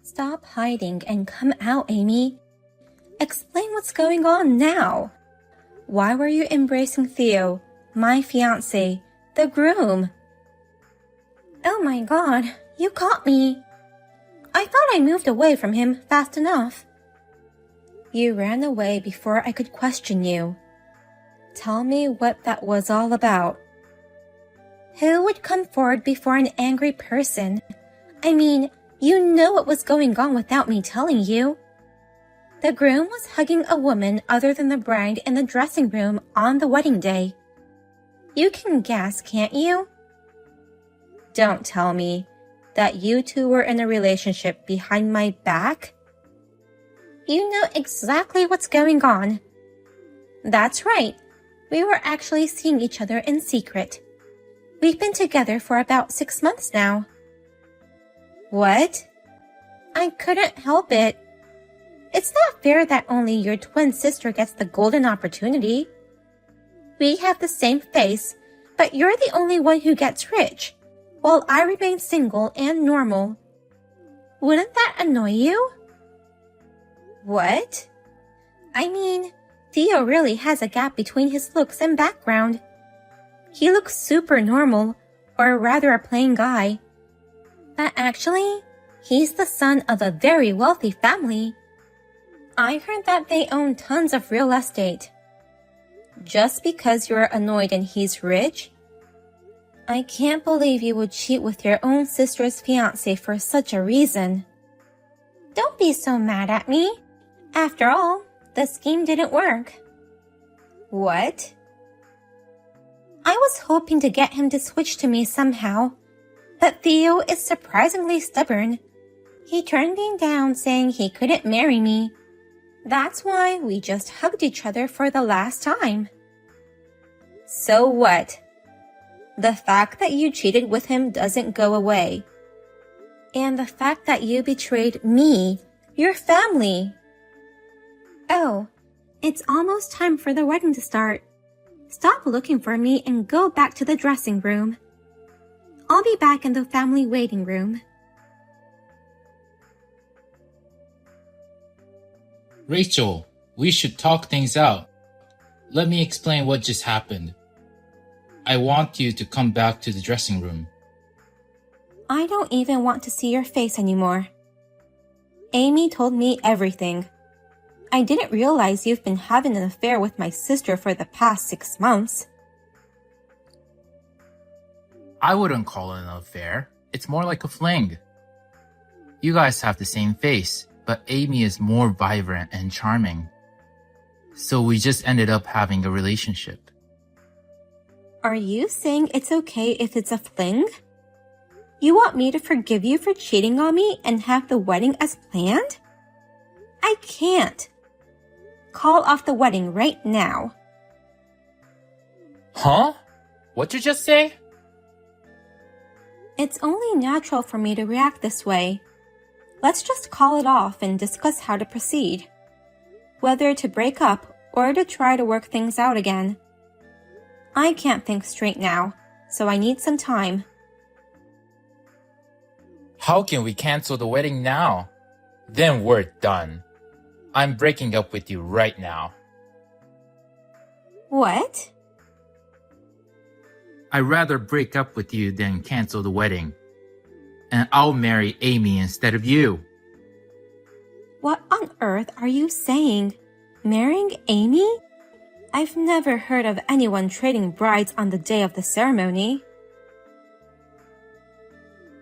Stop hiding and come out, Amy. Explain what's going on now. Why were you embracing Theo, my fiancé, the groom? Oh my God, you caught me. I thought I moved away from him fast enough. You ran away before I could question you. Tell me what that was all about. Who would come forward before an angry person? I mean, you know what was going on without me telling you. The groom was hugging a woman other than the bride in the dressing room on the wedding day. You can guess, can't you? Don't tell me that you two were in a relationship behind my back. You know exactly what's going on. That's right. We were actually seeing each other in secret. We've been together for about 6 months now. What? I couldn't help it. It's not fair that only your twin sister gets the golden opportunity. We have the same face, but you're the only one who gets rich, while I remain single and normal. Wouldn't that annoy you? What? I mean, Theo really has a gap between his looks and background. He looks super normal, or rather a plain guy. But actually, he's the son of a very wealthy family. I heard that they own tons of real estate. Just because you're annoyed and he's rich? I can't believe you would cheat with your own sister's fiancé for such a reason. Don't be so mad at me. After all, the scheme didn't work. What? I was hoping to get him to switch to me somehow, but Theo is surprisingly stubborn. He turned me down saying he couldn't marry me. That's why we just hugged each other for the last time. So what? The fact that you cheated with him doesn't go away. And the fact that you betrayed me, your family. Oh, it's almost time for the wedding to start. Stop looking for me and go back to the dressing room. I'll be back in the family waiting room. Rachel, we should talk things out. Let me explain what just happened. I want you to come back to the dressing room. I don't even want to see your face anymore. Amy told me everything. I didn't realize you've been having an affair with my sister for the past 6 months. I wouldn't call it an affair. It's more like a fling. You guys have the same face, but Amy is more vibrant and charming. So we just ended up having a relationship. Are you saying it's okay if it's a fling? You want me to forgive you for cheating on me and have the wedding as planned? I can't. Call off the wedding right now. Huh? What'd you just say? It's only natural for me to react this way. Let's just call it off and discuss how to proceed. Whether to break up or to try to work things out again. I can't think straight now, so I need some time. How can we cancel the wedding now? Then we're done. I'm breaking up with you right now. What? I'd rather break up with you than cancel the wedding. And I'll marry Amy instead of you. What on earth are you saying? Marrying Amy? I've never heard of anyone trading brides on the day of the ceremony.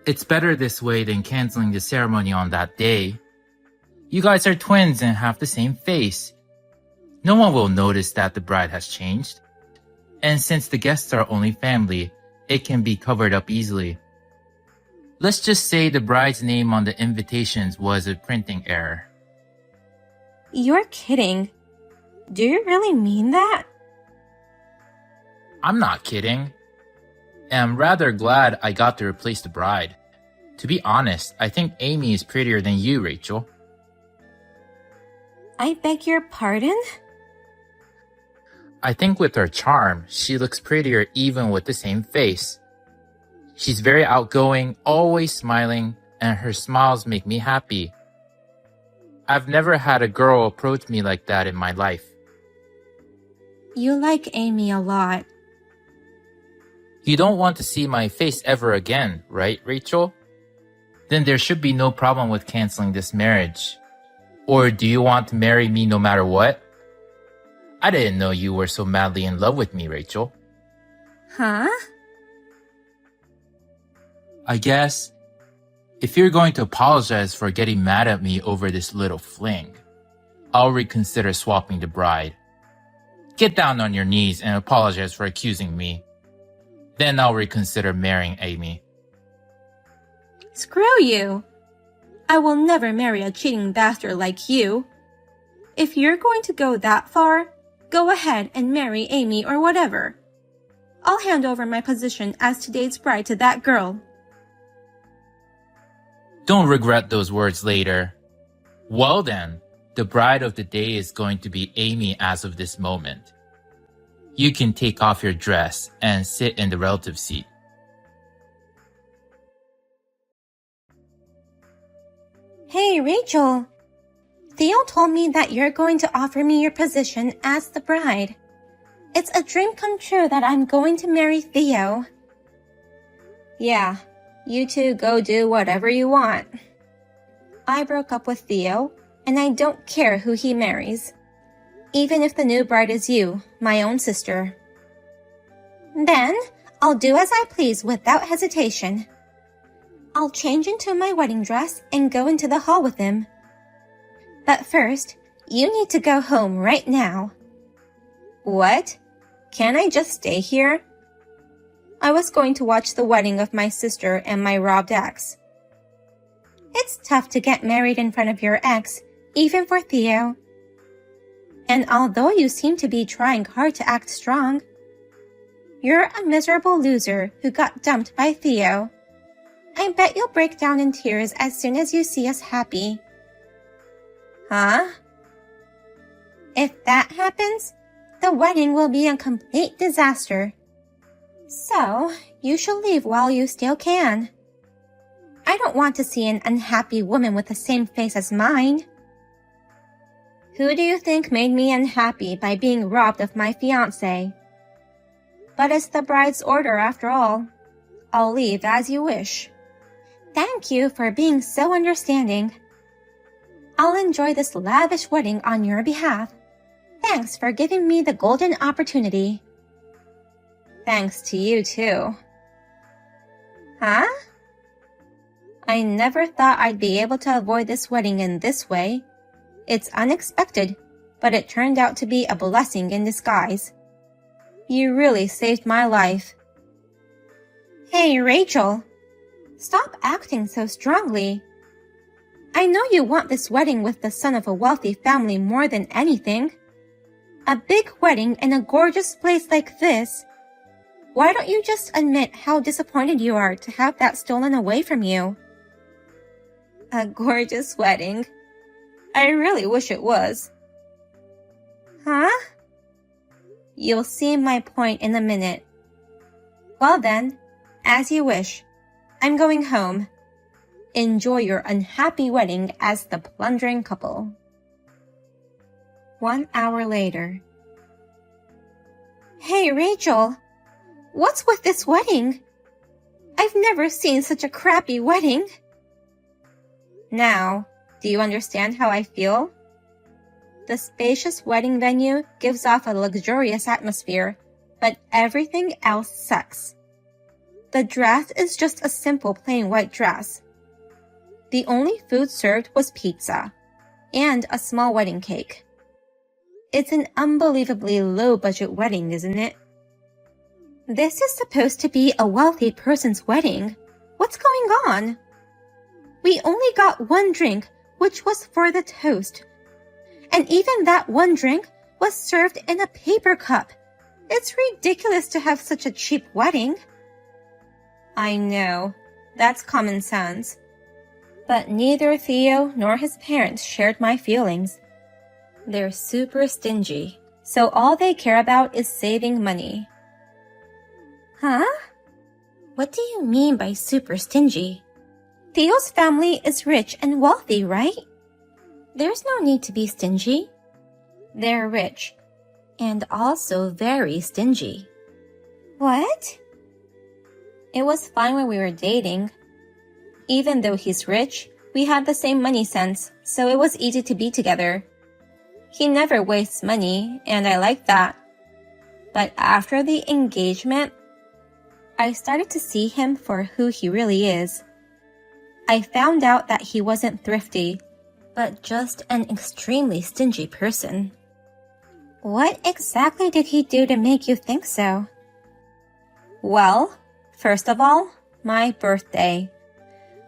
It's better this way than canceling the ceremony on that day. You guys are twins and have the same face. No one will notice that the bride has changed. And since the guests are only family, it can be covered up easily. Let's just say the bride's name on the invitations was a printing error. You're kidding. Do you really mean that? I'm not kidding. And I'm rather glad I got to replace the bride. To be honest, I think Amy is prettier than you, Rachel. I beg your pardon? I think with her charm, she looks prettier even with the same face. She's very outgoing, always smiling, and her smiles make me happy. I've never had a girl approach me like that in my life. You like Amy a lot. You don't want to see my face ever again, right, Rachel? Then there should be no problem with canceling this marriage. Or do you want to marry me no matter what? I didn't know you were so madly in love with me, Rachel. Huh? I guess if you're going to apologize for getting mad at me over this little fling, I'll reconsider swapping the bride. Get down on your knees and apologize for accusing me. Then I'll reconsider marrying Amy. Screw you! I will never marry a cheating bastard like you. If you're going to go that far, go ahead and marry Amy or whatever. I'll hand over my position as today's bride to that girl. Don't regret those words later. Well then, the bride of the day is going to be Amy as of this moment. You can take off your dress and sit in the relative seat. Hey, Rachel. Theo told me that you're going to offer me your position as the bride. It's a dream come true that I'm going to marry Theo. Yeah, you two go do whatever you want. I broke up with Theo, and I don't care who he marries. Even if the new bride is you, my own sister. Then, I'll do as I please without hesitation. I'll change into my wedding dress and go into the hall with him. But first, you need to go home right now. What? Can't I just stay here? I was going to watch the wedding of my sister and my robbed ex. It's tough to get married in front of your ex, even for Theo. And although you seem to be trying hard to act strong, you're a miserable loser who got dumped by Theo. I bet you'll break down in tears as soon as you see us happy. Huh? If that happens, the wedding will be a complete disaster. So, you should leave while you still can. I don't want to see an unhappy woman with the same face as mine. Who do you think made me unhappy by being robbed of my fiancé? But it's the bride's order after all. I'll leave as you wish. Thank you for being so understanding. I'll enjoy this lavish wedding on your behalf. Thanks for giving me the golden opportunity. Thanks to you too. Huh? I never thought I'd be able to avoid this wedding in this way. It's unexpected, but it turned out to be a blessing in disguise. You really saved my life. Hey, Rachel. Stop acting so strongly. I know you want this wedding with the son of a wealthy family more than anything. A big wedding in a gorgeous place like this. Why don't you just admit how disappointed you are to have that stolen away from you? A gorgeous wedding. I really wish it was. Huh? You'll see my point in a minute. Well then, as you wish. I'm going home. Enjoy your unhappy wedding as the plundering couple. 1 hour later. Hey, Rachel. What's with this wedding? I've never seen such a crappy wedding. Now, do you understand how I feel? The spacious wedding venue gives off a luxurious atmosphere, but everything else sucks. The dress is just a simple plain white dress. The only food served was pizza and a small wedding cake. It's an unbelievably low-budget wedding, isn't it? This is supposed to be a wealthy person's wedding. What's going on? We only got one drink, which was for the toast. And even that one drink was served in a paper cup. It's ridiculous to have such a cheap wedding. I know, that's common sense. But neither Theo nor his parents shared my feelings. They're super stingy, so all they care about is saving money. Huh? What do you mean by super stingy? Theo's family is rich and wealthy, right? There's no need to be stingy. They're rich, and also very stingy. What? It was fine when we were dating. Even though he's rich, we had the same money sense, so it was easy to be together. He never wastes money, and I like that. But after the engagement, I started to see him for who he really is. I found out that he wasn't thrifty, but just an extremely stingy person. What exactly did he do to make you think so? Well, first of all, my birthday.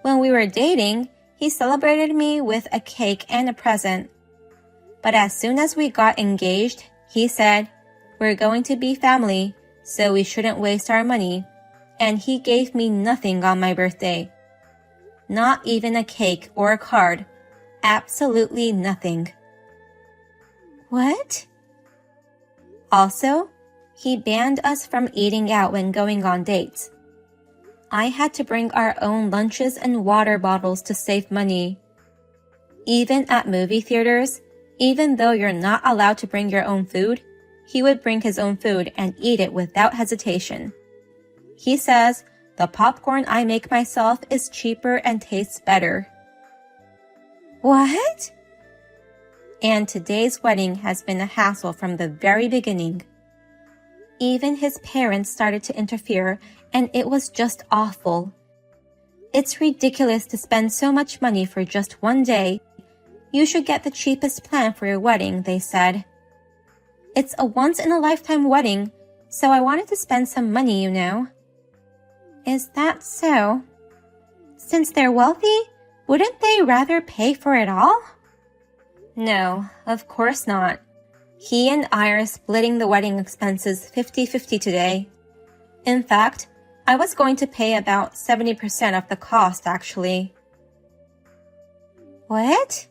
When we were dating, he celebrated me with a cake and a present. But as soon as we got engaged, he said, "We're going to be family, so we shouldn't waste our money." And he gave me nothing on my birthday. Not even a cake or a card. Absolutely nothing. What? Also, he banned us from eating out when going on dates. I had to bring our own lunches and water bottles to save money. Even at movie theaters, even though you're not allowed to bring your own food, he would bring his own food and eat it without hesitation. He says, "The popcorn I make myself is cheaper and tastes better." What? And today's wedding has been a hassle from the very beginning. Even his parents started to interfere, and it was just awful. It's ridiculous to spend so much money for just one day. You should get the cheapest plan for your wedding, they said. It's a once-in-a-lifetime wedding, so I wanted to spend some money, you know. Is that so? Since they're wealthy, wouldn't they rather pay for it all? No, of course not. He and I are splitting the wedding expenses 50-50 today. In fact, I was going to pay about 70% of the cost, actually. What?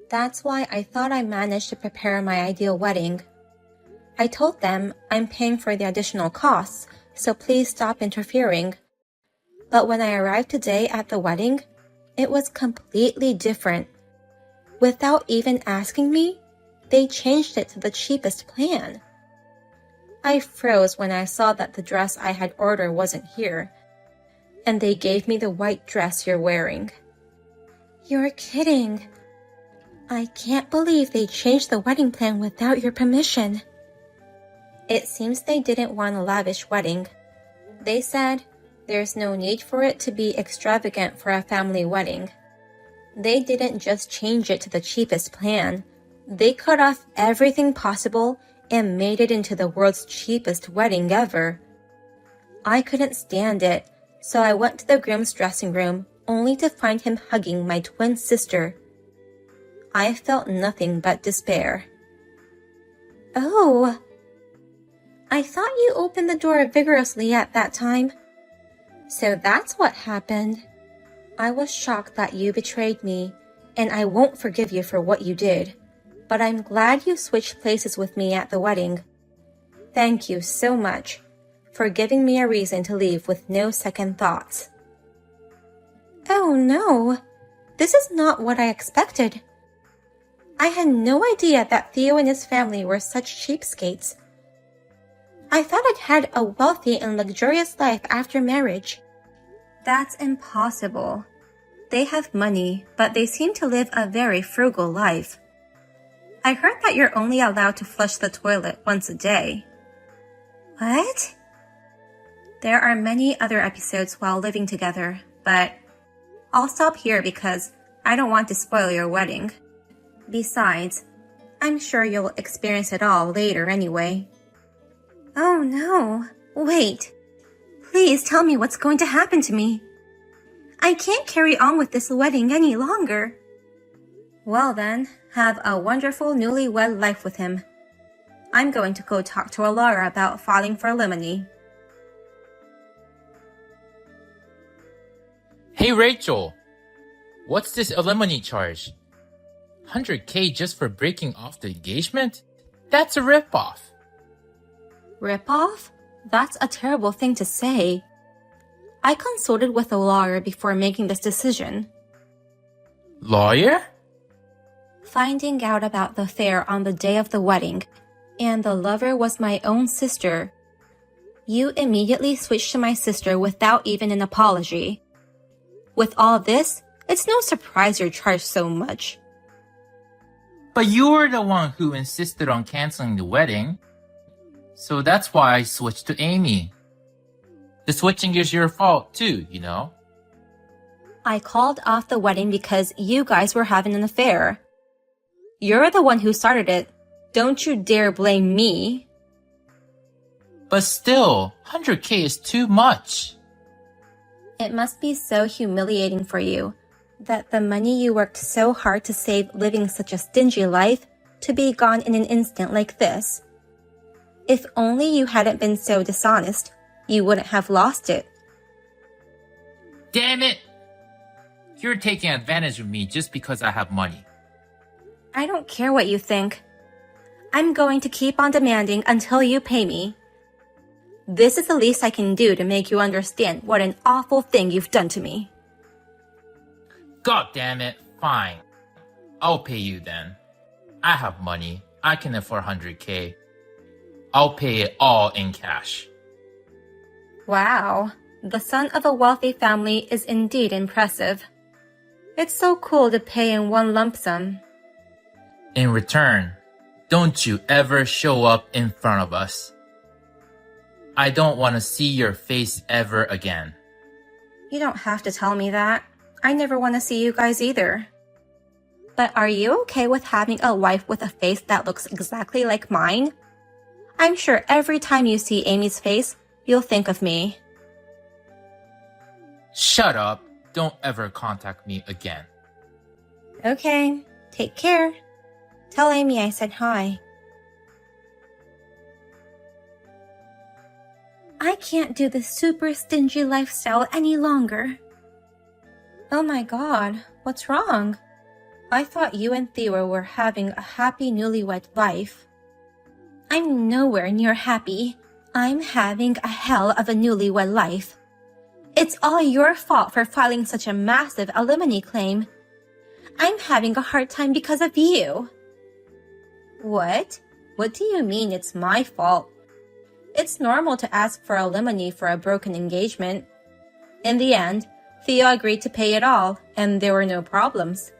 That's why I thought I managed to prepare my ideal wedding. I told them I'm paying for the additional costs, so please stop interfering. But when I arrived today at the wedding, it was completely different. Without even asking me, they changed it to the cheapest plan. I froze when I saw that the dress I had ordered wasn't here, and they gave me the white dress you're wearing. You're kidding. I can't believe they changed the wedding plan without your permission. It seems they didn't want a lavish wedding. They said there's no need for it to be extravagant for a family wedding. They didn't just change it to the cheapest plan. They cut off everything possible and made it into the world's cheapest wedding ever. I couldn't stand it, so I went to the groom's dressing room only to find him hugging my twin sister. I felt nothing but despair. Oh, I thought you opened the door vigorously at that time. So that's what happened. I was shocked that you betrayed me, and I won't forgive you for what you did. But I'm glad you switched places with me at the wedding. Thank you so much for giving me a reason to leave with no second thoughts. Oh no, this is not what I expected. I had no idea that Theo and his family were such cheapskates. I thought I'd had a wealthy and luxurious life after marriage. That's impossible. They have money, but they seem to live a very frugal life. I heard that you're only allowed to flush the toilet once a day. What? There are many other episodes while living together, but I'll stop here because I don't want to spoil your wedding. Besides, I'm sure you'll experience it all later anyway. Oh no, wait. Please tell me what's going to happen to me. I can't carry on with this wedding any longer. Well then, have a wonderful newlywed life with him. I'm going to go talk to a lawyer about filing for alimony. Hey Rachel, what's this alimony charge? 100K just for breaking off the engagement? That's a ripoff. Ripoff? That's a terrible thing to say. I consulted with a lawyer before making this decision. Lawyer? finding out about the affair on the day of the wedding, and the lover was my own sister, you immediately switched to my sister without even an apology. With all this, it's no surprise you're charged so much. But you were the one who insisted on canceling the wedding. So that's why I switched to Amy. The switching is your fault too, you know? I called off the wedding because you guys were having an affair. You're the one who started it. Don't you dare blame me. But still, 100K is too much. It must be so humiliating for you that the money you worked so hard to save living such a stingy life to be gone in an instant like this. If only you hadn't been so dishonest, you wouldn't have lost it. Damn it! You're taking advantage of me just because I have money. I don't care what you think. I'm going to keep on demanding until you pay me. This is the least I can do to make you understand what an awful thing you've done to me. God damn it, fine. I'll pay you then. I have money. I can afford 100K. I'll pay it all in cash. Wow, the son of a wealthy family is indeed impressive. It's so cool to pay in one lump sum. In return, don't you ever show up in front of us. I don't want to see your face ever again. You don't have to tell me that. I never want to see you guys either. But are you okay with having a wife with a face that looks exactly like mine? I'm sure every time you see Amy's face, you'll think of me. Shut up. Don't ever contact me again. Okay, take care. Tell Amy I said hi. I can't do this super stingy lifestyle any longer. Oh my god, what's wrong? I thought you and Theo were having a happy newlywed life. I'm nowhere near happy. I'm having a hell of a newlywed life. It's all your fault for filing such a massive alimony claim. I'm having a hard time because of you. What? What do you mean it's my fault? It's normal to ask for alimony for a broken engagement. In the end, Theo agreed to pay it all, and there were no problems.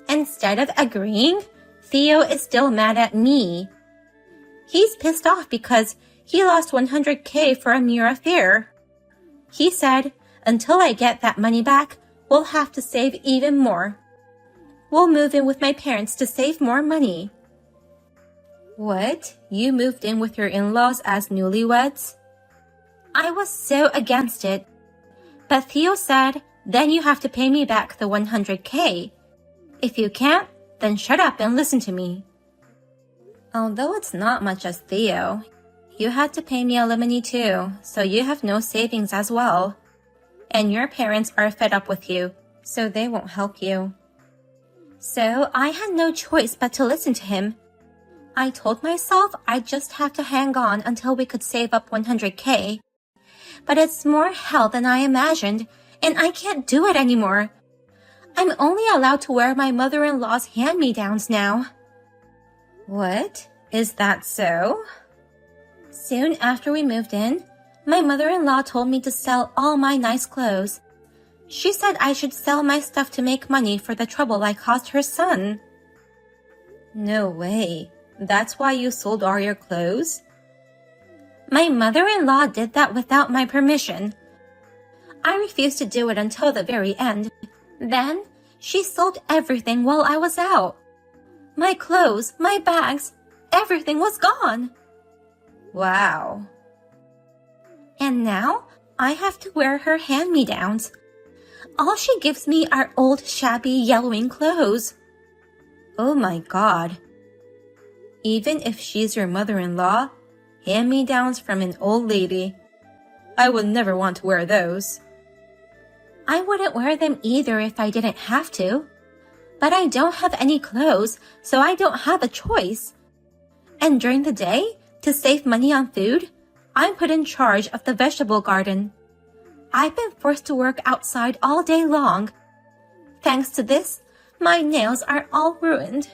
Instead of agreeing, Theo is still mad at me. He's pissed off because he lost 100K for a mere affair. He said, until I get that money back, we'll have to save even more. We'll move in with my parents to save more money. What? You moved in with your in-laws as newlyweds? I was so against it. But Theo said, then you have to pay me back the 100K. If you can't, then shut up and listen to me. Although it's not much as Theo, you had to pay me alimony too, so you have no savings as well. And your parents are fed up with you, so they won't help you. So I had no choice but to listen to him. I told myself I'd just have to hang on until we could save up 100K. But it's more hell than I imagined, and I can't do it anymore. I'm only allowed to wear my mother-in-law's hand-me-downs now. What? Is that so? Soon after we moved in, my mother-in-law told me to sell all my nice clothes. She said I should sell my stuff to make money for the trouble I caused her son. No way. That's why you sold all your clothes? My mother-in-law did that without my permission. I refused to do it until the very end. Then, she sold everything while I was out. My clothes, my bags, everything was gone. Wow. And now, I have to wear her hand-me-downs. All she gives me are old, shabby, yellowing clothes. Oh my god. Even if she's your mother-in-law, hand-me-downs from an old lady. I would never want to wear those. I wouldn't wear them either if I didn't have to. But I don't have any clothes, so I don't have a choice. And during the day, to save money on food, I'm put in charge of the vegetable garden. I've been forced to work outside all day long. Thanks to this, My nails are all ruined.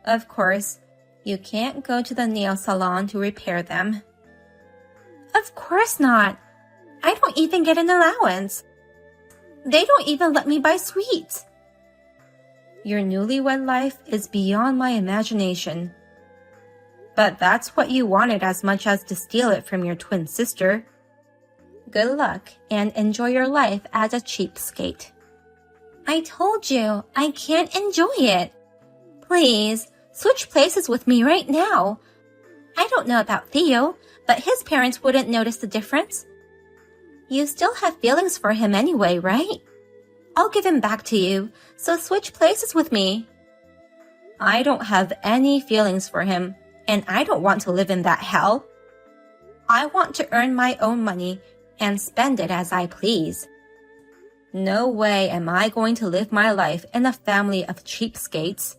Of course, you can't go to the nail salon to repair them. Of course not. I don't even get an allowance. They don't even let me buy sweets. Your newlywed life is beyond my imagination. But that's what you wanted as much as to steal it from your twin sister. Good luck and enjoy your life as a cheapskate. I told you, I can't enjoy it. Please, switch places with me right now. I don't know about Theo, but his parents wouldn't notice the difference. You still have feelings for him anyway, right? I'll give him back to you, so switch places with me. I don't have any feelings for him, and I don't want to live in that hell. I want to earn my own money and spend it as I please. No way am I going to live my life in a family of cheapskates.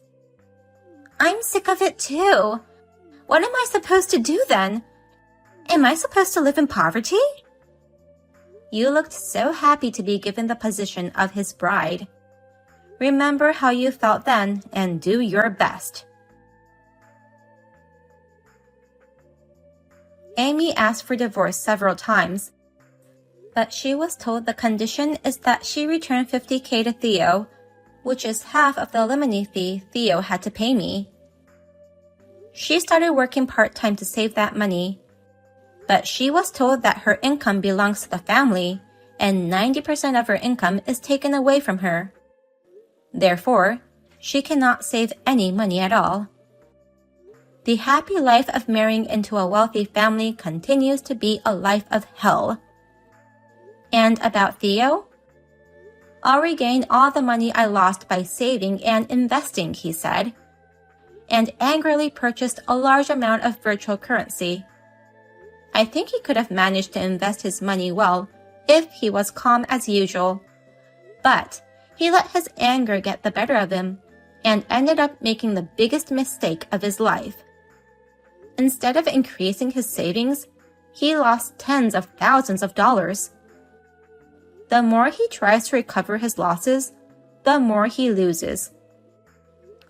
I'm sick of it too. What am I supposed to do then? Am I supposed to live in poverty? You looked so happy to be given the position of his bride. Remember how you felt then and do your best. Amy asked for divorce several times, but she was told the condition is that she return $50,000 to Theo, which is half of the alimony fee Theo had to pay me. She started working part-time to save that money, but she was told that her income belongs to the family and 90% of her income is taken away from her. Therefore, she cannot save any money at all. The happy life of marrying into a wealthy family continues to be a life of hell. And about Theo? I'll regain all the money I lost by saving and investing, he said, and angrily purchased a large amount of virtual currency. I think he could have managed to invest his money well if he was calm as usual, but he let his anger get the better of him and ended up making the biggest mistake of his life. Instead of increasing his savings, he lost tens of thousands of dollars. The more he tries to recover his losses, the more he loses.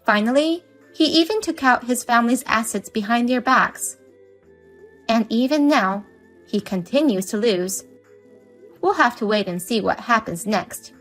Finally, he even took out his family's assets behind their backs. And even now, he continues to lose. We'll have to wait and see what happens next.